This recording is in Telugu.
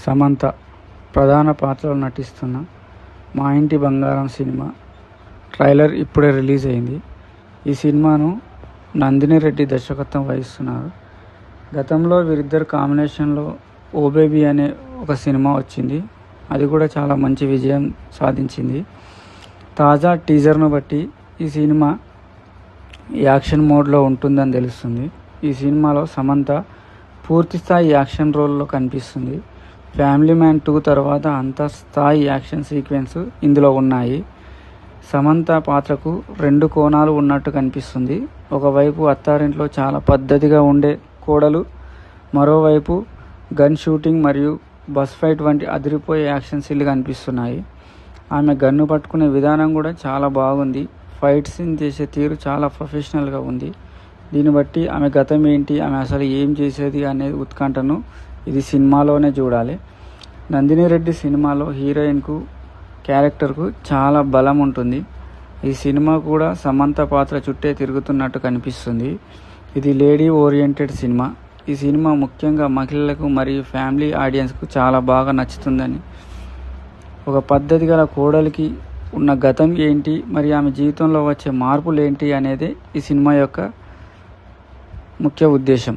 సమంత ప్రధాన పాత్రలో నటిస్తున్న మా ఇంటి బంగారం సినిమా ట్రైలర్ ఇప్పుడే రిలీజ్ అయింది. ఈ సినిమాను నందిని రెడ్డి దర్శకత్వం వహిస్తున్నారు. గతంలో వీరిద్దరు కాంబినేషన్లో ఓ బేబీ అనే ఒక సినిమా వచ్చింది. అది కూడా చాలా మంచి విజయం సాధించింది. తాజా టీజర్ను బట్టి ఈ సినిమా యాక్షన్ మోడ్లో ఉంటుందని తెలుస్తుంది. ఈ సినిమాలో సమంత పూర్తిస్థాయి యాక్షన్ రోల్లో కనిపిస్తుంది. ఫ్యామిలీ మ్యాన్ 2 తర్వాత అంతస్థాయి యాక్షన్ సీక్వెన్స్ ఇందులో ఉన్నాయి. సమంత పాత్రకు 2 కోణాలు ఉన్నట్టు కనిపిస్తుంది. ఒకవైపు అత్తారింట్లో చాలా పద్ధతిగా ఉండే కోడలు, మరోవైపు గన్ షూటింగ్ మరియు బస్ ఫైట్ వంటి అదిరిపోయే యాక్షన్ సీన్లు కనిపిస్తున్నాయి. ఆమె గన్ను పట్టుకునే విధానం కూడా చాలా బాగుంది. ఫైట్ సీన్ చేసే తీరు చాలా ప్రొఫెషనల్గా ఉంది. దీన్ని బట్టి ఆమె గతం ఏంటి, ఆమె అసలు ఏం చేసేది అనే ఉత్కంఠను ఇది సినిమాలోనే చూడాలి. నందిని రెడ్డి సినిమాలో హీరోయిన్కు క్యారెక్టర్కు చాలా బలం ఉంటుంది. ఈ సినిమా కూడా సమంత పాత్ర చుట్టే తిరుగుతున్నట్టు కనిపిస్తుంది. ఇది లేడీ ఓరియంటెడ్ సినిమా. ఈ సినిమా ముఖ్యంగా మహిళలకు మరియు ఫ్యామిలీ ఆడియన్స్కు చాలా బాగా నచ్చుతుందని, ఒక పద్ధతి గల కోడలికి ఉన్న గతం ఏంటి, మరి ఆమె జీవితంలో వచ్చే మార్పులు ఏంటి అనేది ఈ సినిమా యొక్క ముఖ్య ఉద్దేశం.